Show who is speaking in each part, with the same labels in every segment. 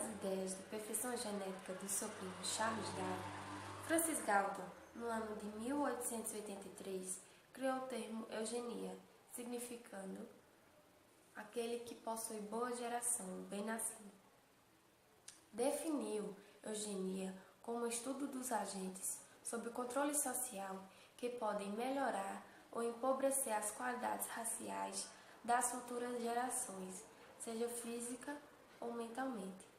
Speaker 1: as ideias de perfeição genética do seu primo Charles Darwin, Francis Galton, no ano de 1883, criou o termo eugenia, significando aquele que possui boa geração, bem-nascido. Definiu eugenia como o estudo dos agentes sob controle social que podem melhorar ou empobrecer as qualidades raciais das futuras gerações, seja física ou mentalmente.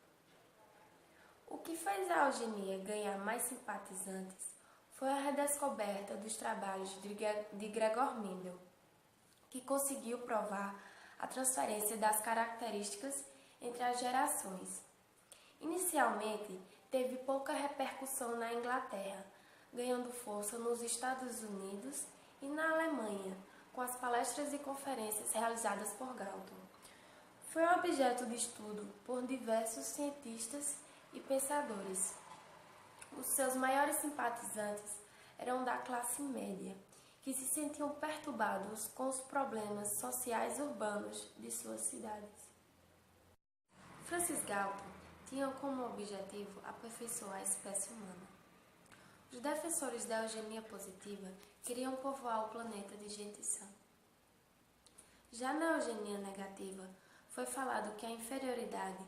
Speaker 1: O que fez a eugenia ganhar mais simpatizantes foi a redescoberta dos trabalhos de Gregor Mendel, que conseguiu provar a transferência das características entre as gerações. Inicialmente, teve pouca repercussão na Inglaterra, ganhando força nos Estados Unidos e na Alemanha, com as palestras e conferências realizadas por Galton. Foi objeto de estudo por diversos cientistas e pensadores. Os seus maiores simpatizantes eram da classe média, que se sentiam perturbados com os problemas sociais urbanos de suas cidades. Francis Galton tinha como objetivo aperfeiçoar a espécie humana. Os defensores da eugenia positiva queriam povoar o planeta de gente sã. Já na eugenia negativa, foi falado que a inferioridade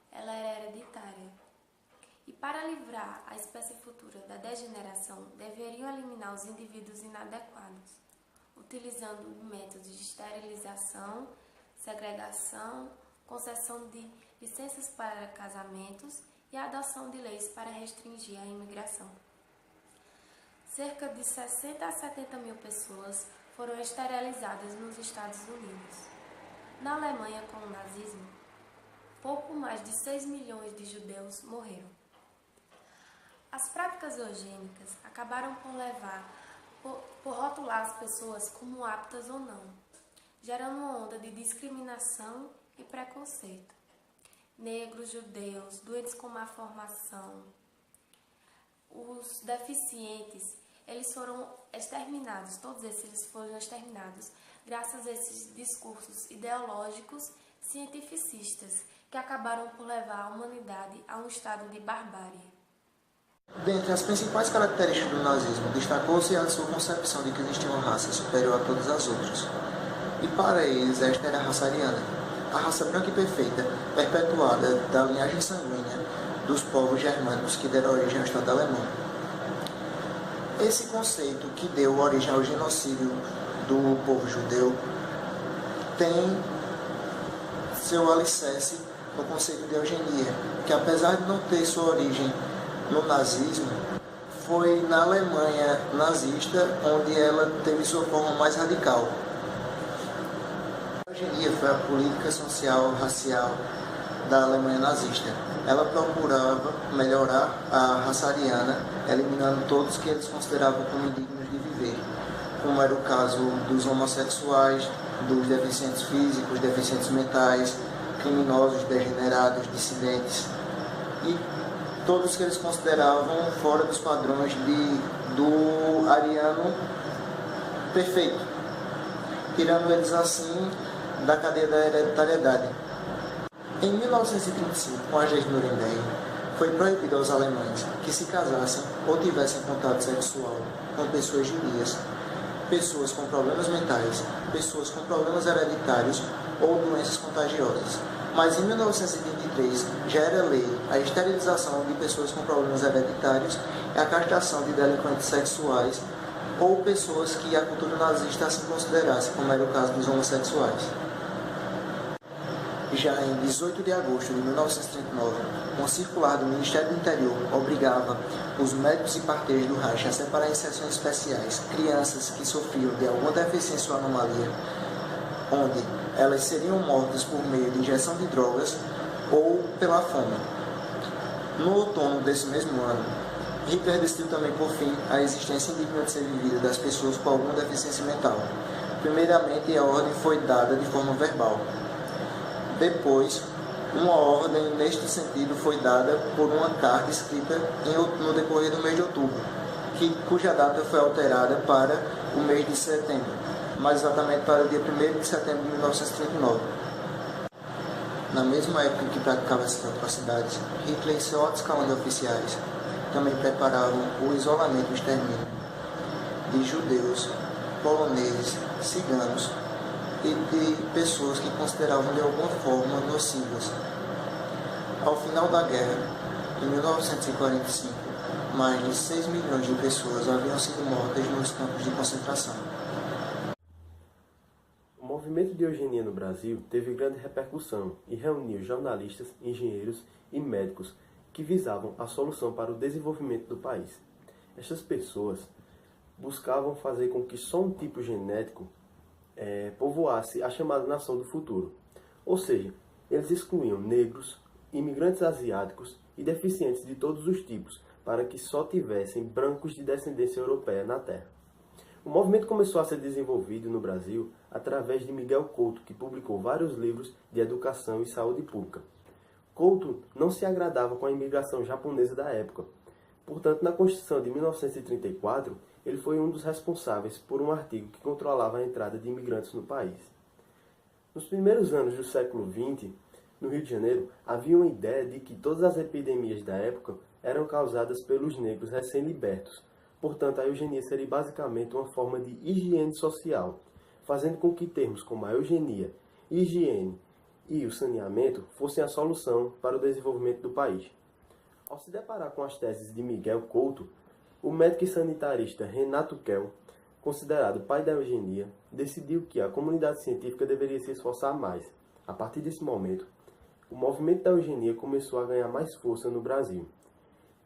Speaker 1: ela era hereditária. E para livrar a espécie futura da degeneração, deveriam eliminar os indivíduos inadequados, utilizando métodos de esterilização, segregação, concessão de licenças para casamentos e a adoção de leis para restringir a imigração. Cerca de 60 a 70 mil pessoas foram esterilizadas nos Estados Unidos. Na Alemanha, com o nazismo, pouco mais de 6 milhões de judeus morreram. As práticas eugênicas acabaram por rotular as pessoas como aptas ou não, gerando uma onda de discriminação e preconceito. Negros, judeus, doentes com má formação, os deficientes, eles foram exterminados, todos esses foram exterminados graças a esses discursos ideológicos cientificistas que acabaram por levar a humanidade a um estado de barbárie.
Speaker 2: Dentre as principais características do nazismo, destacou-se a sua concepção de que existia uma raça superior a todas as outras. E para eles, esta era a raça ariana, a raça branca e perfeita, perpetuada da linhagem sanguínea dos povos germânicos que deram origem ao Estado alemão. Esse conceito que deu origem ao genocídio do povo judeu tem seu alicerce no conceito de eugenia, que apesar de não ter sua origem no nazismo, foi na Alemanha nazista onde ela teve sua forma mais radical. A eugenia foi a política social racial da Alemanha nazista. Ela procurava melhorar a raça ariana, eliminando todos que eles consideravam como indignos de viver, como era o caso dos homossexuais, dos deficientes físicos, deficientes mentais, criminosos, degenerados, dissidentes e todos que eles consideravam fora dos padrões do ariano perfeito, tirando eles assim da cadeia da hereditariedade. Em 1935, com as leis de Nuremberg, foi proibido aos alemães que se casassem ou tivessem contato sexual com pessoas judias, pessoas com problemas mentais, pessoas com problemas hereditários ou doenças contagiosas. Mas em 1983 já era lei a esterilização de pessoas com problemas hereditários e a castração de delinquentes sexuais ou pessoas que a cultura nazista assim considerasse, como era o caso dos homossexuais. Já em 18 de agosto de 1939, um circular do Ministério do Interior obrigava os médicos e parteiros do Reich a separar em seções especiais crianças que sofriam de alguma deficiência ou anomalia, onde elas seriam mortas por meio de injeção de drogas ou pela fome. No outono desse mesmo ano, Hitler decidiu também por fim a existência indigna de ser vivida das pessoas com alguma deficiência mental. Primeiramente, a ordem foi dada de forma verbal. Depois, uma ordem neste sentido foi dada por uma carta escrita no decorrer do mês de outubro, cuja data foi alterada para o mês de setembro, mais exatamente para o dia 1º de setembro de 1939. Na mesma época em que praticava essas atrocidades, Hitler e seu alto escalão de oficiais também preparavam o isolamento e o extermínio de judeus, poloneses, ciganos e de pessoas que consideravam de alguma forma nocivas. Ao final da guerra, em 1945, mais de 6 milhões de pessoas haviam sido mortas nos campos de concentração.
Speaker 3: O movimento de eugenia no Brasil teve grande repercussão e reuniu jornalistas, engenheiros e médicos que visavam a solução para o desenvolvimento do país. Estas pessoas buscavam fazer com que só um tipo genético povoasse a chamada nação do futuro. Ou seja, eles excluíam negros, imigrantes asiáticos e deficientes de todos os tipos, para que só tivessem brancos de descendência europeia na Terra. O movimento começou a ser desenvolvido no Brasil através de Miguel Couto, que publicou vários livros de educação e saúde pública. Couto não se agradava com a imigração japonesa da época. Portanto, na Constituição de 1934, ele foi um dos responsáveis por um artigo que controlava a entrada de imigrantes no país. Nos primeiros anos do século XX, no Rio de Janeiro, havia uma ideia de que todas as epidemias da época eram causadas pelos negros recém-libertos. Portanto, a eugenia seria basicamente uma forma de higiene social, fazendo com que termos como a eugenia, higiene e o saneamento fossem a solução para o desenvolvimento do país. Ao se deparar com as teses de Miguel Couto, o médico e sanitarista Renato Kell, considerado pai da eugenia, decidiu que a comunidade científica deveria se esforçar mais. A partir desse momento, o movimento da eugenia começou a ganhar mais força no Brasil.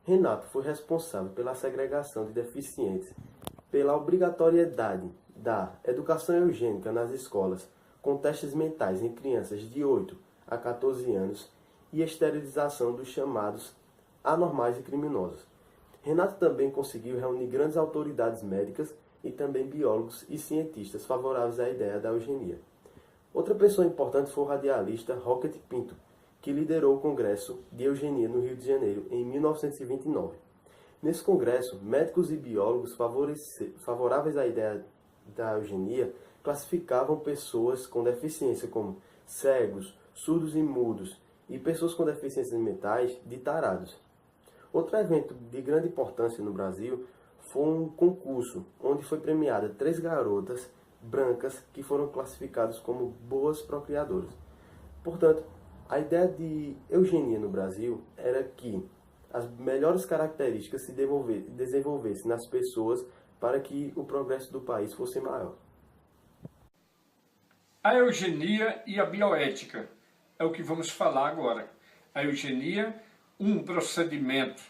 Speaker 3: Renato foi responsável pela segregação de deficientes, pela obrigatoriedade da educação eugênica nas escolas, com testes mentais em crianças de 8 a 14 anos e esterilização dos chamados anormais e criminosos. Renato também conseguiu reunir grandes autoridades médicas e também biólogos e cientistas favoráveis à ideia da eugenia. Outra pessoa importante foi o radialista Roquete Pinto, que liderou o Congresso de Eugenia no Rio de Janeiro em 1929. Nesse congresso, médicos e biólogos favoráveis à ideia da eugenia classificavam pessoas com deficiência como cegos, surdos e mudos e pessoas com deficiências mentais de tarados. Outro evento de grande importância no Brasil foi um concurso onde foi premiada 3 garotas brancas que foram classificadas como boas procriadoras. Portanto, a ideia de eugenia no Brasil era que as melhores características se desenvolvessem nas pessoas para que o progresso do país fosse maior.
Speaker 4: A eugenia e a bioética é o que vamos falar agora. A eugenia, um procedimento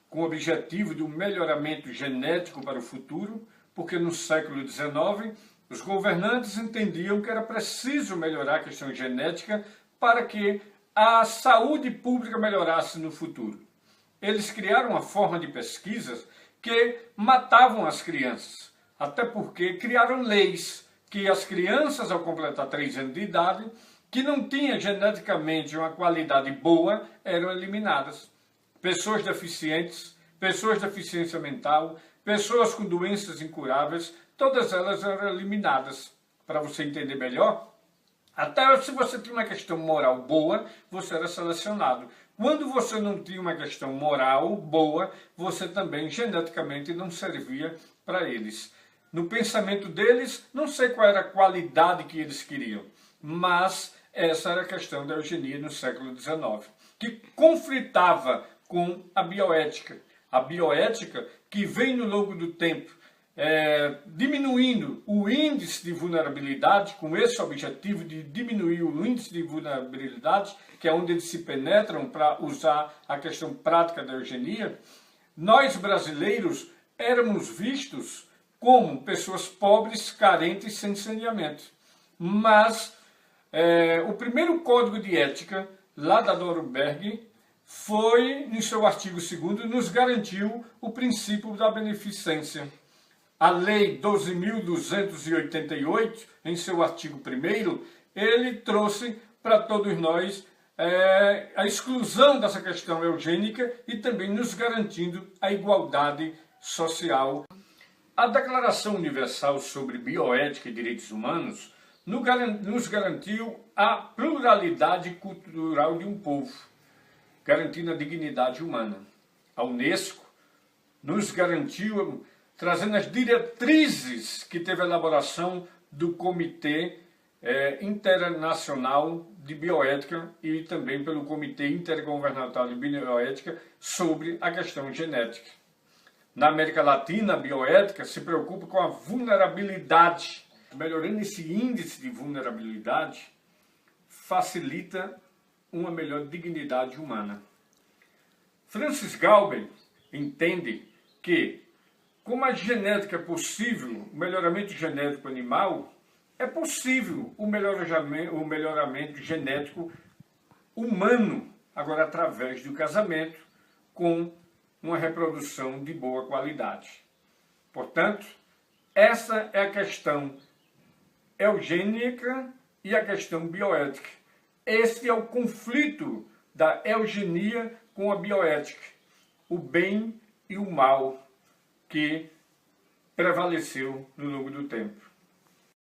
Speaker 4: com o objetivo de um melhoramento genético para o futuro, porque no século XIX os governantes entendiam que era preciso melhorar a questão genética para que a saúde pública melhorasse no futuro. Eles criaram uma forma de pesquisas que matavam as crianças, até porque criaram leis que as crianças, ao completar 3 anos de idade, que não tinham geneticamente uma qualidade boa, eram eliminadas. Pessoas deficientes, pessoas de deficiência mental, pessoas com doenças incuráveis, todas elas eram eliminadas. Para você entender melhor, até se você tinha uma questão moral boa, você era selecionado. Quando você não tinha uma questão moral boa, você também geneticamente não servia para eles. No pensamento deles, não sei qual era a qualidade que eles queriam, mas essa era a questão da eugenia no século XIX, que conflitava com a bioética. A bioética que vem no longo do tempo diminuindo o índice de vulnerabilidade, com esse objetivo de diminuir o índice de vulnerabilidade, que é onde eles se penetram para usar a questão prática da eugenia. Nós brasileiros éramos vistos como pessoas pobres, carentes, sem saneamento. Mas o primeiro código de ética, lá da Nuremberg, foi, no seu artigo 2º, nos garantiu o princípio da beneficência. A Lei 12.288, em seu artigo 1º, ele trouxe para todos nós a exclusão dessa questão eugênica e também nos garantindo a igualdade social. A Declaração Universal sobre Bioética e Direitos Humanos nos garantiu a pluralidade cultural de um povo, garantindo a dignidade humana. A Unesco nos garantiu, trazendo as diretrizes que teve a elaboração do Comitê Internacional de Bioética e também pelo Comitê Intergovernamental de Bioética sobre a questão genética. Na América Latina, a bioética se preocupa com a vulnerabilidade. Melhorando esse índice de vulnerabilidade, facilita uma melhor dignidade humana. Francis Galton entende que, como a genética é possível, o melhoramento genético animal, é possível o melhoramento genético humano, agora através do casamento, com uma reprodução de boa qualidade. Portanto, essa é a questão eugênica e a questão bioética. Esse é o conflito da eugenia com a bioética, o bem e o mal que prevaleceu no longo do tempo.